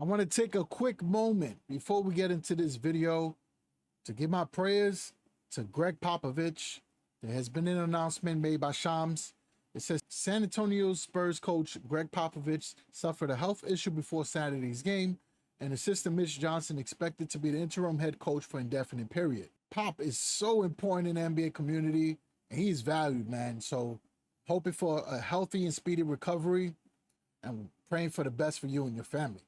I want to take a quick moment before we get into this video to give my prayers to Gregg Popovich. There has been an announcement made by Shams. It says San Antonio Spurs coach Gregg Popovich suffered a health issue before Saturday's game, and assistant Mitch Johnson expected to be the interim head coach for an indefinite period. Pop is so important in the NBA community, and he's valued, man. So hoping for a healthy and speedy recovery and praying for the best for you and your family.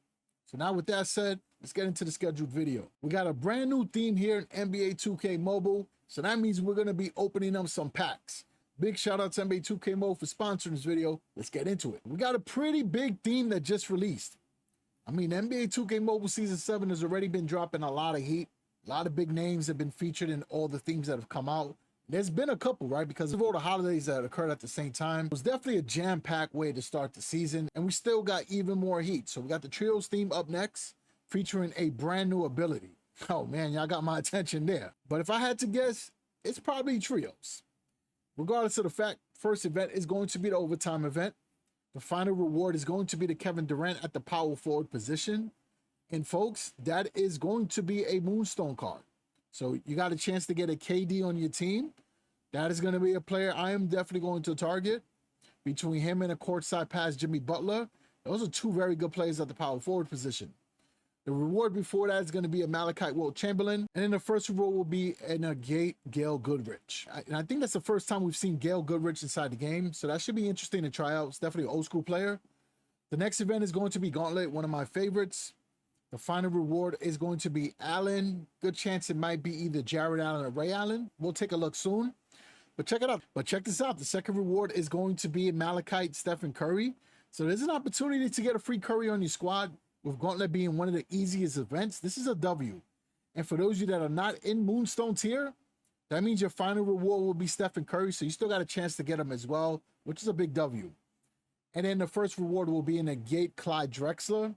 So now with that said, let's get into the scheduled video. We got a brand new theme here in NBA 2K Mobile. So that means we're going to be opening up some packs. Big shout out to NBA 2K Mobile for sponsoring this video. Let's get into it. We got a pretty big theme that just released. I mean, NBA 2K Mobile Season 7 has already been dropping a lot of heat. A lot of big names have been featured in all the themes that have come out. There's been a couple, right? Because of all the holidays that occurred at the same time. It was definitely a jam-packed way to start the season. And we still got even more heat. So we got the Trios theme up next, featuring a brand new ability. Oh man, y'all got my attention there. But if I had to guess, it's probably Trios. Regardless of the fact, first event is going to be the overtime event. The final reward is going to be the Kevin Durant at the power forward position. And folks, that is going to be a Moonstone card. So you got a chance to get a KD on your team. That is going to be a player I am definitely going to target. Between him and a courtside pass, Jimmy Butler. Those are two very good players at the power forward position. The reward before that is going to be a Malachite Wilt Chamberlain. And then the first reward will be a negate Gail Goodrich. And I think that's the first time we've seen Gail Goodrich inside the game. So that should be interesting to try out. It's definitely an old school player. The next event is going to be Gauntlet, one of my favorites. The final reward is going to be Allen. Good chance it might be either Jared Allen or Ray Allen. We'll take a look soon. But check it out. But check this out. The second reward is going to be Malachite Stephen Curry. So there's an opportunity to get a free Curry on your squad. With Gauntlet being one of the easiest events, this is a W. And for those of you that are not in Moonstone tier, that means your final reward will be Stephen Curry. So you still got a chance to get him as well, which is a big W. And then the first reward will be in a Gate Clyde Drexler,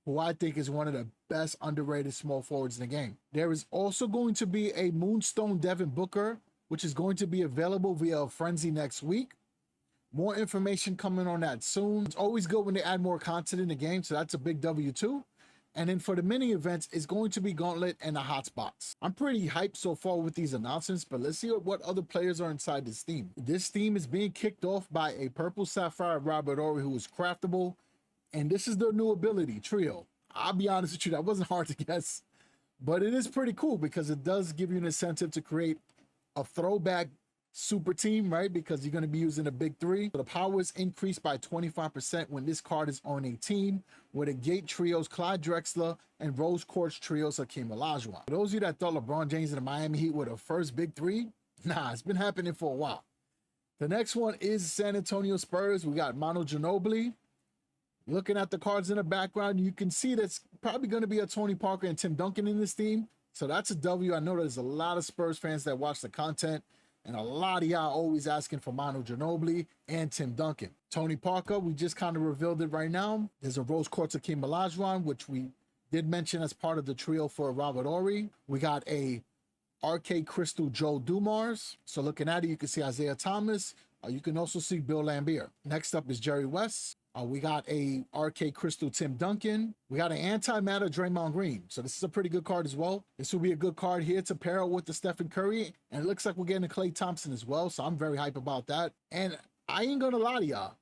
who I think is one of the best underrated small forwards in the game. There is also going to be a Moonstone Devin Booker, which is going to be available via Frenzy next week. More information coming on that soon. It's always good when they add more content in the game, so that's a big W too. And then for the mini events, it's going to be Gauntlet and the Hotspots. I'm pretty hyped so far with these announcements, but let's see what other players are inside this theme. This theme is being kicked off by a Purple Sapphire Robert Horry who is craftable. And this is their new ability, Trio. I'll be honest with you, that wasn't hard to guess. But it is pretty cool because it does give you an incentive to create a throwback super team, right? Because you're going to be using a big three. So the power is increased by 25% when this card is on a team with a Gate Trios, Clyde Drexler, and Rose Quartz Trios, Hakeem Olajuwon. For those of you that thought LeBron James and the Miami Heat were the first big three, nah, it's been happening for a while. The next one is San Antonio Spurs. We got Manu Ginobili. Looking at the cards in the background, you can see that's probably going to be a Tony Parker and Tim Duncan in this team. So that's a W. I know there's a lot of Spurs fans that watch the content, and a lot of y'all always asking for Manu Ginobili and Tim Duncan. Tony Parker, we just kind of revealed it right now. There's a Rose Quartz Hakeem Olajuwon, which we did mention as part of the trio for Robert Horry. We got a RK Crystal Joe Dumars. So looking at it, you can see Isaiah Thomas. You can also see Bill Laimbeer. Next up is Jerry West. We got a RK Crystal Tim Duncan. We got an antimatter Draymond Green. So this is a pretty good card as well. This will be a good card here to pair with the Stephen Curry. And it looks like we're getting a Klay Thompson as well. So I'm very hype about that. And I ain't gonna lie to y'all.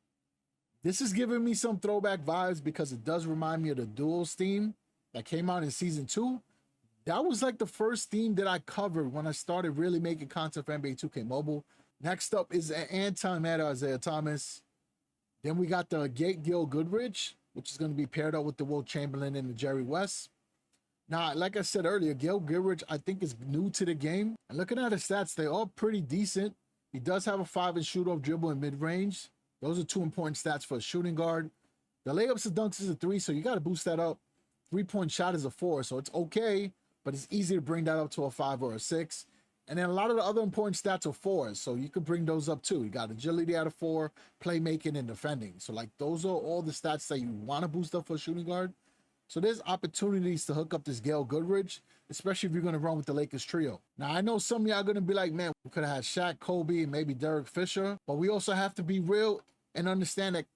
This is giving me some throwback vibes because it does remind me of the Duels theme that came out in season 2. That was like the first theme that I covered when I started really making content for NBA 2K Mobile. Next up is an antimatter Isaiah Thomas. Then we got the Gate Gil Goodrich, which is going to be paired up with the Wilt Chamberlain and the Jerry West. Now, like I said earlier, Gil Goodrich, I think, is new to the game. And looking at his stats, they're all pretty decent. He does have a 5-inch shoot-off dribble in mid-range. Those are 2 important stats for a shooting guard. The layups and dunks is a 3, so you got to boost that up. 3-point shot is a 4, so it's okay, but it's easy to bring that up to a 5 or a 6. And then a lot of the other important stats are 4s, so you could bring those up too. You got agility at a 4, playmaking and defending. So like those are all the stats that you want to boost up for a shooting guard. So there's opportunities to hook up this Gail Goodrich, especially if you're going to run with the Lakers trio. Now, I know some of y'all are going to be like, man, we could have had Shaq, Kobe, and maybe Derek Fisher. But we also have to be real and understand that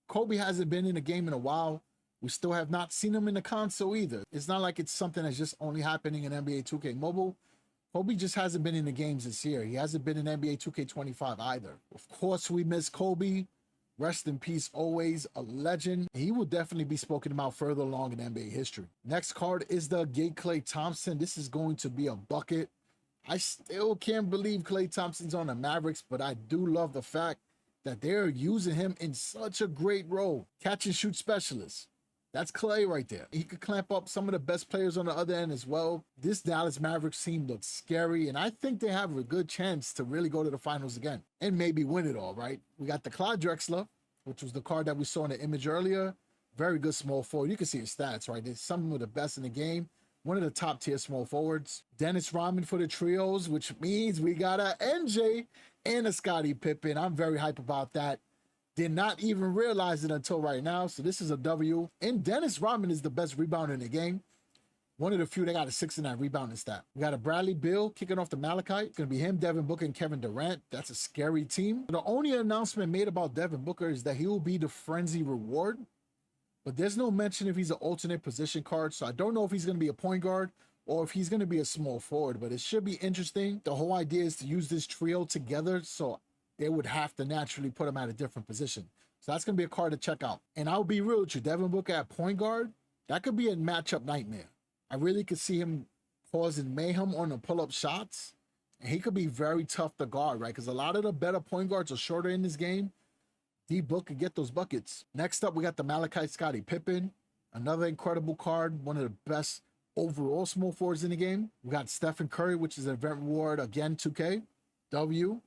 Kobe hasn't been in the game in a while. We still have not seen him in the console either. It's not like it's something that's just only happening in NBA 2K Mobile. Kobe just hasn't been in the games this year. He hasn't been in NBA 2K25 either. Of course, we miss Kobe. Rest in peace, always a legend. He will definitely be spoken about further along in NBA history. Next card is the Gay Klay Thompson. This is going to be a bucket. I still can't believe Klay Thompson's on the Mavericks, but I do love the fact that they're using him in such a great role. Catch and shoot specialist. That's Klay right there. He could clamp up some of the best players on the other end as well. This Dallas Mavericks team looks scary, and I think they have a good chance to really go to the finals again and maybe win it all, right? We got the Clyde Drexler, which was the card that we saw in the image earlier. Very good small forward. You can see his stats, right? It's some of the best in the game. One of the top tier small forwards. Dennis Rodman for the trios, which means we got a MJ and a Scottie Pippen. I'm very hype about that. Did not even realize it until right now. So this is a W. And Dennis Rodman is the best rebounder in the game. One of the few that got a 6-9 rebounding stat. We got a Bradley Beal kicking off the Malachite. It's going to be him, Devin Booker, and Kevin Durant. That's a scary team. The only announcement made about Devin Booker is that he will be the frenzy reward. But there's no mention if he's an alternate position card. So I don't know if he's going to be a point guard or if he's going to be a small forward. But it should be interesting. The whole idea is to use this trio together. So they would have to naturally put him at a different position. So that's going to be a card to check out. And I'll be real with you, Devin Booker at point guard, that could be a matchup nightmare. I really could see him causing mayhem on the pull-up shots. And he could be very tough to guard, right? Because a lot of the better point guards are shorter in this game. D-Book could get those buckets. Next up, we got the Malachite Scottie Pippen. Another incredible card. One of the best overall small forwards in the game. We got Steph and Curry, which is an event reward. Again, 2K. W.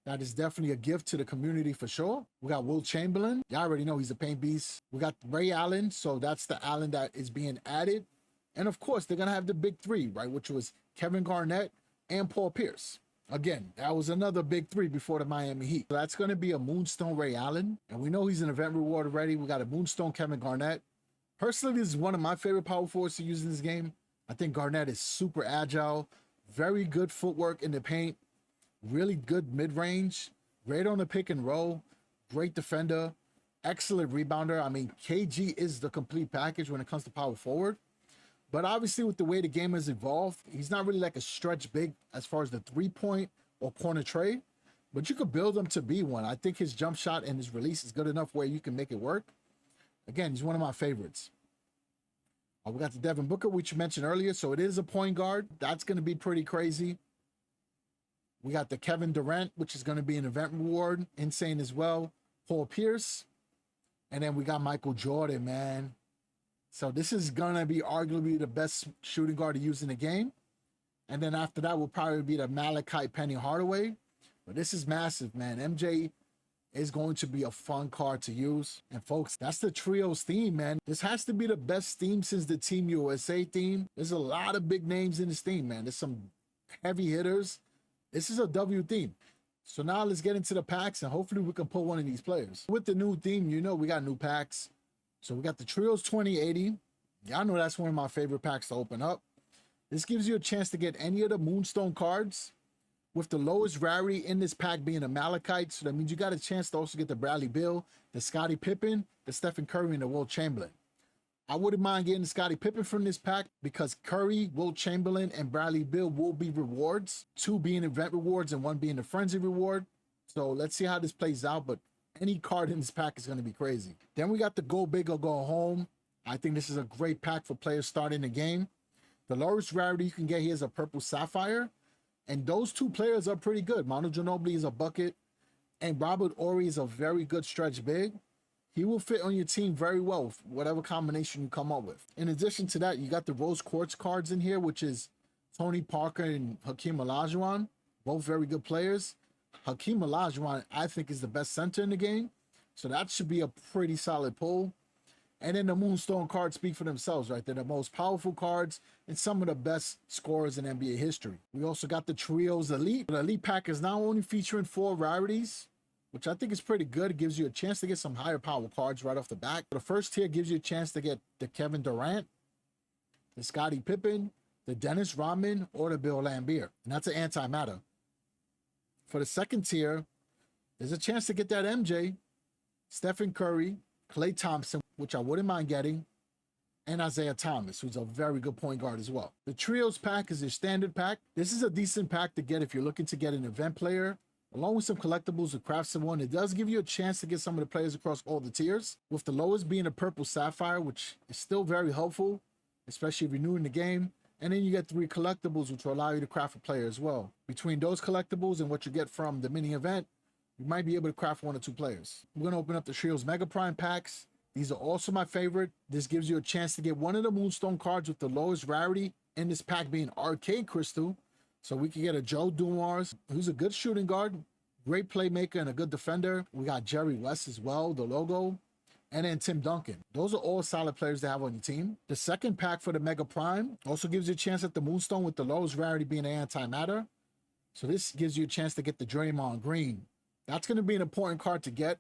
That is definitely a gift to the community for sure. We got Will Chamberlain. Y'all already know he's a paint beast. We got Ray Allen. So that's the Allen that is being added. And of course, they're going to have the big three, right? Which was Kevin Garnett and Paul Pierce. Again, that was another big three before the Miami Heat. So that's going to be a Moonstone Ray Allen. And we know he's an event reward already. We got a Moonstone Kevin Garnett. Personally, this is one of my favorite power forwards to use in this game. I think Garnett is super agile. Very good footwork in the paint. Really good mid-range, great on the pick and roll, great defender, excellent rebounder. I mean, KG is the complete package when it comes to power forward. But obviously with the way the game has evolved, he's not really like a stretch big as far as the three-point or corner trade, but you could build him to be one. I think his jump shot and his release is good enough where you can make it work. Again, he's one of my favorites. We got the Devin Booker, which you mentioned earlier. So it is a point guard. That's going to be pretty crazy. We got the Kevin Durant, which is going to be an event reward. Insane as well. Paul Pierce. And then we got Michael Jordan, man. So this is going to be arguably the best shooting guard to use in the game. And then after that will probably be the Malachite Penny Hardaway. But this is massive, man. MJ is going to be a fun card to use. And folks, that's the trios theme, man. This has to be the best theme since the Team USA theme. There's a lot of big names in this theme, man. There's some heavy hitters. This is a W theme. So now let's get into the packs and hopefully we can pull one of these players. With the new theme, you know we got new packs. So we got the Trios 2080. Y'all know that's one of my favorite packs to open up. This gives you a chance to get any of the Moonstone cards with the lowest rarity in this pack being a Malachite. So that means you got a chance to also get the Bradley Beal, the Scottie Pippen, the Stephen Curry, and the Will Chamberlain. I wouldn't mind getting Scottie Pippen from this pack because Curry, Will Chamberlain, and Bradley Beal will be rewards. 2 being event rewards and 1 being the frenzy reward. So let's see how this plays out, but any card in this pack is going to be crazy. Then we got the Go Big or Go Home. I think this is a great pack for players starting the game. The lowest rarity you can get here is a Purple Sapphire. And those 2 players are pretty good. Manu Ginobili is a bucket, and Robert Horry is a very good stretch big. He will fit on your team very well, whatever combination you come up with. In addition to that, you got the Rose Quartz cards in here, which is Tony Parker and Hakeem Olajuwon, both very good players. Hakeem Olajuwon, I think, is the best center in the game, so that should be a pretty solid pull. And then the Moonstone cards speak for themselves, right? They're the most powerful cards and some of the best scorers in NBA history. We also got the Trios Elite. The Elite pack is now only featuring 4 rarities, which I think is pretty good. It gives you a chance to get some higher power cards right off the back. The first tier gives you a chance to get the Kevin Durant, the Scottie Pippen, the Dennis Rodman, or the Bill Laimbeer. And that's an antimatter. For the second tier, there's a chance to get that MJ, Stephen Curry, Klay Thompson, which I wouldn't mind getting, and Isaiah Thomas, who's a very good point guard as well. The Trios pack is your standard pack. This is a decent pack to get if you're looking to get an event player, along with some collectibles to craft someone. It does give you a chance to get some of the players across all the tiers, with the lowest being a purple sapphire, which is still very helpful, especially if you're new in the game. And then you get 3 collectibles, which will allow you to craft a player as well. Between those collectibles and what you get from the mini event, you might be able to craft 1 or 2 players. We're going to open up the Trios Mega Prime packs. These are also my favorite. This gives you a chance to get one of the Moonstone cards with the lowest rarity in this pack being Arcade Crystal. So we can get a Joe Dumars, who's a good shooting guard, great playmaker, and a good defender. We got Jerry West as well, the logo, and then Tim Duncan. Those are all solid players to have on your team. The second pack for the Mega Prime also gives you a chance at the Moonstone with the lowest rarity being antimatter. So this gives you a chance to get the Draymond Green. That's going to be an important card to get,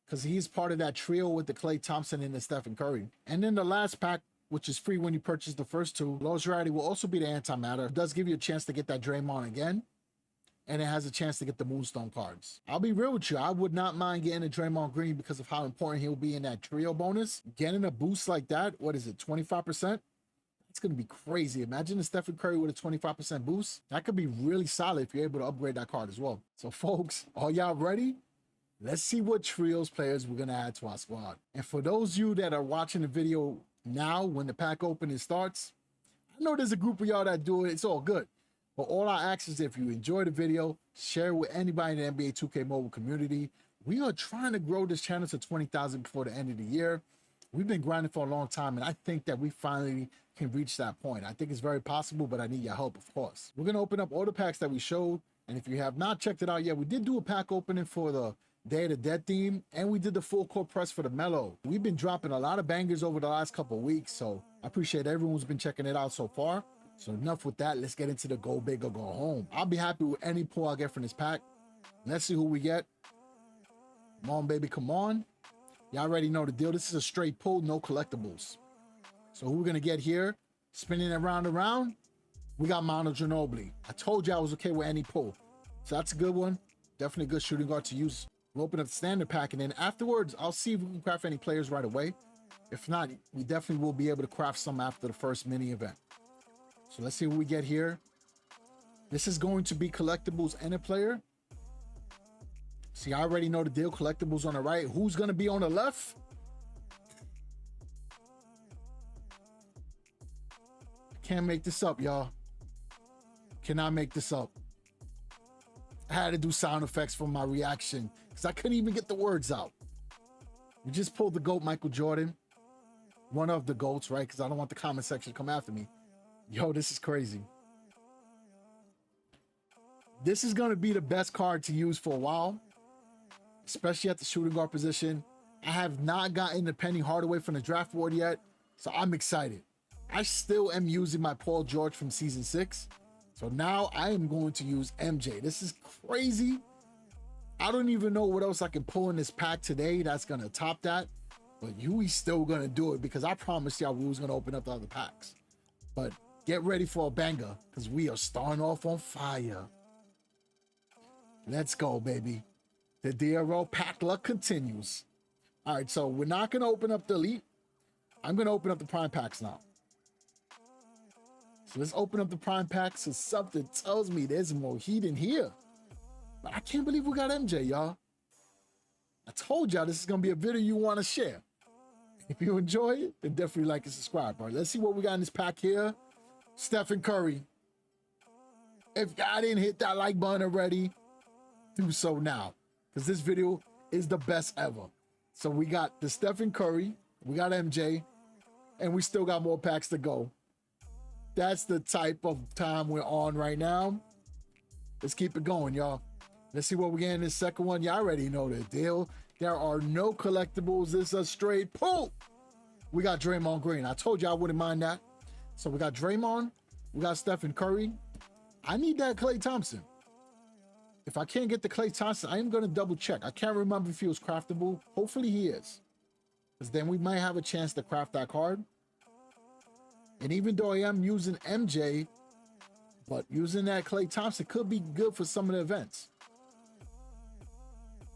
because he's part of that trio with the Klay Thompson and the Stephen Curry. And then the last pack, which is free when you purchase the first 2, lowest rarity will also be the antimatter. It does give you a chance to get that Draymond again, and it has a chance to get the Moonstone cards. I'll be real with you, I would not mind getting a Draymond Green because of how important he'll be in that trio bonus. Getting a boost like that, what is it, 25%? It's going to be crazy. Imagine a Stephen Curry with a 25% boost. That could be really solid if you're able to upgrade that card as well. So folks, are y'all ready? Let's see what Trios players we're going to add to our squad. And for those of you that are watching the video now when the pack opening starts, I know there's a group of y'all that do it. It's all good. But all I ask is if you enjoy the video, share it with anybody in the NBA 2K mobile community. We are trying to grow this channel to 20,000 before the end of the year. We've been grinding for a long time, and I think that we finally can reach that point. I think it's very possible, but I need your help, of course. We're going to open up all the packs that we showed, and if you have not checked it out yet, we did do a pack opening for the Day of the Dead theme, and we did the full court press for the Mellow. We've been dropping a lot of bangers over the last couple of weeks, so I appreciate everyone who's been checking it out so far. So enough with that, let's get into the go big or go home. I'll be happy with any pull I get from this pack. Let's see who we get. Come on, baby, come on. Y'all already know the deal. This is a straight pull, no collectibles. So who we're gonna get here, spinning it round and round, we got Manu Ginobili. I told you I was okay with any pull. So that's a good one. Definitely a good shooting guard to use. We'll open up the standard pack, and then afterwards, I'll see if we can craft any players right away. If not, we definitely will be able to craft some after the first mini event. So let's see what we get here. This is going to be collectibles and a player. See, I already know the deal. Collectibles on the right. Who's going to be on the left? Can't make this up, y'all. Cannot make this up. I had to do sound effects for my reaction because I couldn't even get the words out. We just pulled the GOAT, Michael Jordan. One of the GOATs, right? Because I don't want the comment section to come after me. Yo, this is crazy. This is going to be the best card to use for a while, especially at the shooting guard position. I have not gotten the Penny Hardaway from the draft board yet, so I'm excited. I still am using my Paul George from season 6. So now I am going to use MJ. This is crazy. I don't even know what else I can pull in this pack today that's going to top that. But we still going to do it because I promised y'all we was going to open up the other packs. But get ready for a banger because we are starting off on fire. Let's go, baby. The DRL pack luck continues. All right, so we're not going to open up the Elite. I'm going to open up the Prime packs now. So let's open up the Prime packs so something tells me there's more heat in here. But I can't believe we got MJ, y'all. I told y'all this is going to be a video you want to share. If you enjoy it, then definitely like and subscribe. All right, let's see what we got in this pack here. Stephen Curry. If y'all didn't hit that like button already, do so now. Because this video is the best ever. So we got the Stephen Curry. We got MJ. And we still got more packs to go. That's the type of time we're on right now. Let's keep it going, y'all. Let's see what we get in this second one. Y'all already know the deal. There are no collectibles. This is a straight pull. We got Draymond Green. I told you I wouldn't mind that. So we got Draymond. We got Stephen Curry. I need that Klay Thompson. If I can't get the Klay Thompson, I am going to double check. I can't remember if he was craftable. Hopefully he is. Because then we might have a chance to craft that card. And even though I am using MJ, but using that Klay Thompson could be good for some of the events.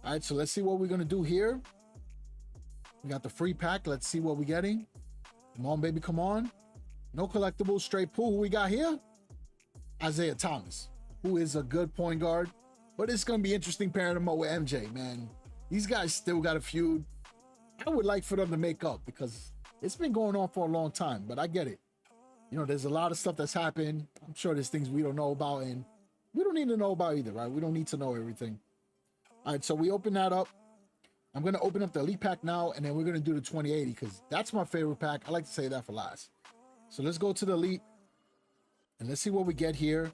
All right, so let's see what we're going to do here. We got the free pack. Let's see what we're getting. Come on, baby, come on. No collectibles, straight pool. Who we got here? Isaiah Thomas, who is a good point guard. But it's going to be interesting pairing him up with MJ, man. These guys still got a feud. I would like for them to make up because it's been going on for a long time, but I get it. You know, there's a lot of stuff that's happened. I'm sure there's things we don't know about, and we don't need to know about either, right? We don't need to know everything. All right, so we open that up. I'm going to open up the Elite Pack now, and then we're going to do the 2080 because that's my favorite pack. I like to say that for last. So let's go to the Elite, and let's see what we get here.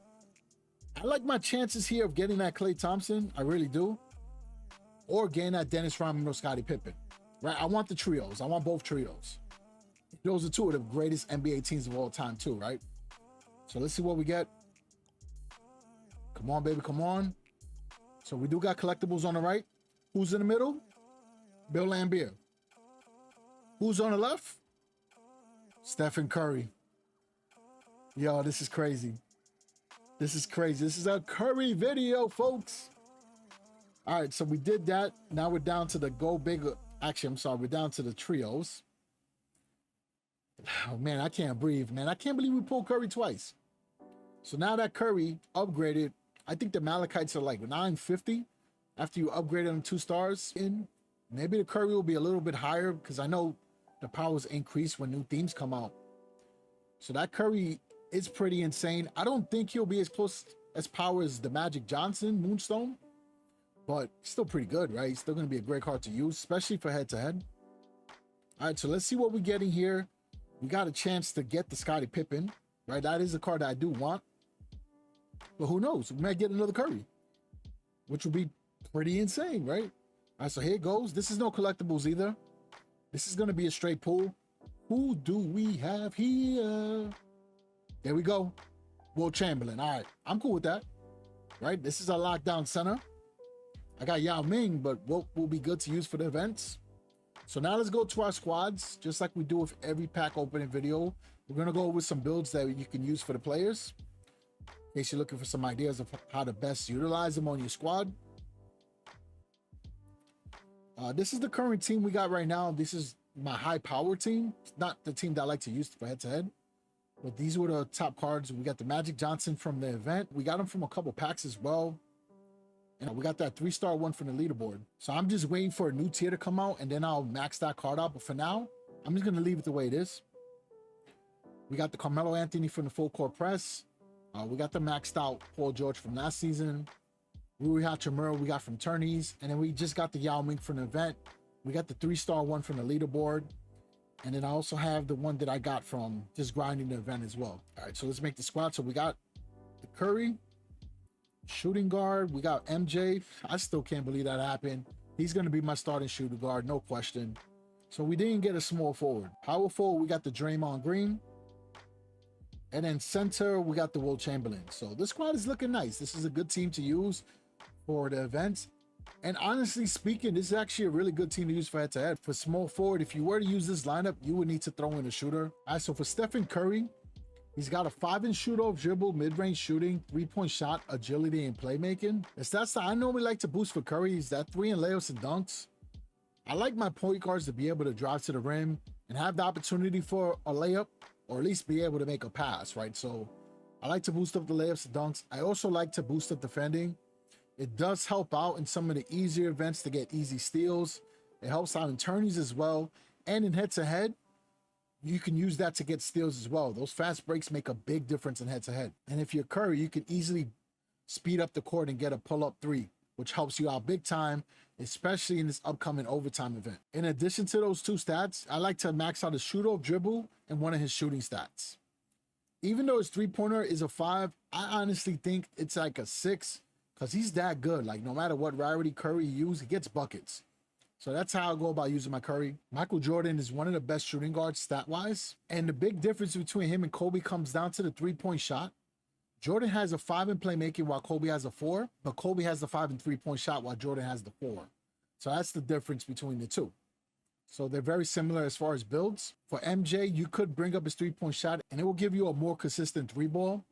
I like my chances here of getting that Klay Thompson. I really do. Or getting that Dennis Rodman or Scottie Pippen. Right? I want the trios. I want both trios. Those are two of the greatest NBA teams of all time too, right? So let's see what we get. Come on, baby, come on. So we do got collectibles on the right. Who's in the middle? Bill Laimbeer. Who's on the left? Stephen Curry. Yo, this is crazy. This is crazy. This is a Curry video, folks. All right, so we did that. Now we're down to the go bigger. Actually, I'm sorry. We're down to the trios. Oh, man, I can't breathe, man. I can't believe we pulled Curry twice. So now that Curry upgraded, I think the Malachites are like 950 after you upgrade them 2 stars in. Maybe the Curry will be a little bit higher because I know the powers increase when new themes come out. So that Curry is pretty insane. I don't think he'll be as close as power as the Magic Johnson Moonstone, but still pretty good, right? He's still going to be a great card to use, especially for head-to-head. All right, so let's see what we're getting here. We got a chance to get the Scottie Pippen, right? That is a card that I do want. But who knows? We might get another Curry, which would be pretty insane, right? All right, so here it goes. This is no collectibles either. This is going to be a straight pull. Who do we have here? There we go. Will Chamberlain. All right, I'm cool with that, right? This is a lockdown center. I got Yao Ming, but Wilt will be good to use for the events. So now let's go to our squads, just like we do with every pack opening video. We're going to go over some builds that you can use for the players, in case you're looking for some ideas of how to best utilize them on your squad. This is the current team we got right now. This is my high power team. It's not the team that I like to use for head-to-head, but these were the top cards. We got the Magic Johnson from the event. We got him from a couple packs as well. And we got that 3-star one from the leaderboard. So I'm just waiting for a new tier to come out and then I'll max that card out. But for now, I'm just going to leave it the way it is. We got the Carmelo Anthony from the full court press. We got the maxed out Paul George from last season. Rui Hachimura we got from tourneys. And then we just got the Yao Ming from the event. We got the 3-star one from the leaderboard. And then I also have the one that I got from just grinding the event as well. All right, so let's make the squad. So we got the Curry. Shooting guard, we got MJ. I still can't believe that happened. He's going to be my starting shooting guard, no question. So we didn't get a small forward. Power forward, we got the Draymond Green. And then center, we got the Will Chamberlain. So this squad is looking nice. This is a good team to use for the events. And honestly speaking, this is actually a really good team to use for head-to-head. For small forward, if you were to use this lineup, you would need to throw in a shooter. All right, so for Stephen Curry, he's got a 5-inch shoot-off dribble, mid-range shooting, 3-point shot, agility, and playmaking. The stats that I normally like to boost for Curry is that 3 in layups and dunks. I like my point guards to be able to drive to the rim and have the opportunity for a layup, or at least be able to make a pass, right? So I like to boost up the layups and dunks. I also like to boost up defending. It does help out in some of the easier events to get easy steals. It helps out in tourneys as well. And in head-to-head, you can use that to get steals as well. Those fast breaks make a big difference in head-to-head. And if you're Curry, you can easily speed up the court and get a pull-up 3, which helps you out big time, especially in this upcoming overtime event. In addition to those 2 stats, I like to max out his shoot-off dribble and one of his shooting stats. Even though his 3-pointer is a 5, I honestly think it's like a 6 because he's that good. Like, no matter what rarity Curry uses, he gets buckets. So that's how I go about using my Curry. Michael Jordan is one of the best shooting guards stat-wise. And the big difference between him and Kobe comes down to the 3-point shot. Jordan has a 5 in playmaking while Kobe has a 4, but Kobe has the 5 and 3-point shot while Jordan has the 4. So that's the difference between the two. So they're very similar as far as builds. For MJ, you could bring up his 3-point shot and it will give you a more consistent 3-ball.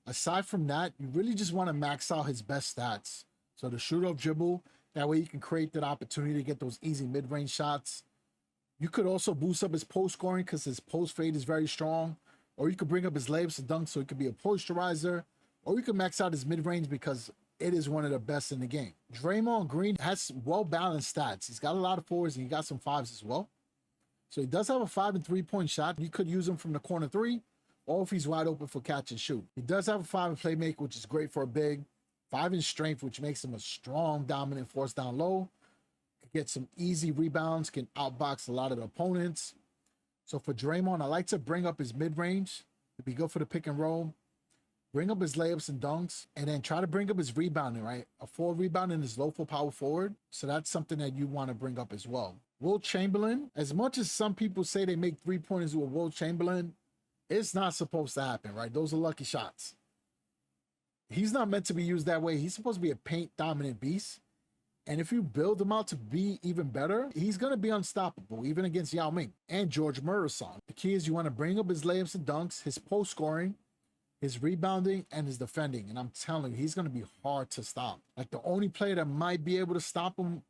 Aside from that, you really just want to max out his best stats. So the shoot-off dribble That way you can create that opportunity to get those easy mid-range shots. You could also boost up his post scoring because his post fade is very strong. Or you could bring up his layups and dunks so he could be a posterizer. Or you could max out his mid-range because it is one of the best in the game. Draymond Green has well-balanced stats. He's got a lot of fours and he got some fives as well. So he does have a 5 and 3-point shot. You could use him from the corner 3, or if he's wide open for catch and shoot. He does have a 5 in playmaker, which is great for a big. 5 in strength, which makes him a strong, dominant force down low. Could get some easy rebounds, can outbox a lot of the opponents. So for Draymond, I like to bring up his mid-range. It'd be good for the pick and roll. Bring up his layups and dunks, and then try to bring up his rebounding, right? A 4 rebounding is low for power forward. So that's something that you want to bring up as well. Will Chamberlain, as much as some people say they make 3-pointers with Will Chamberlain, it's not supposed to happen, right? Those are lucky shots. He's not meant to be used that way. He's supposed to be a paint dominant beast. And if you build him out to be even better, he's going to be unstoppable, even against Yao Ming and George Murrison. The key is you want to bring up his layups and dunks, his post scoring, his rebounding, and his defending. And I'm telling you, he's going to be hard to stop. Like, the only player that might be able to stop him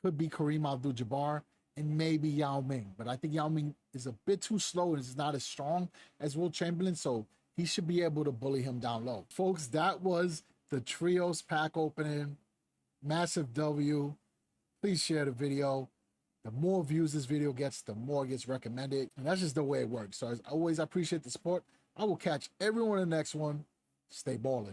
could be Kareem Abdul-Jabbar and maybe Yao Ming. But I think Yao Ming is a bit too slow and is not as strong as Will Chamberlain. So he should be able to bully him down low. Folks, that was the Trios pack opening. Massive W. Please share the video. The more views this video gets, the more it gets recommended. And that's just the way it works. So as always, I appreciate the support. I will catch everyone in the next one. Stay balling.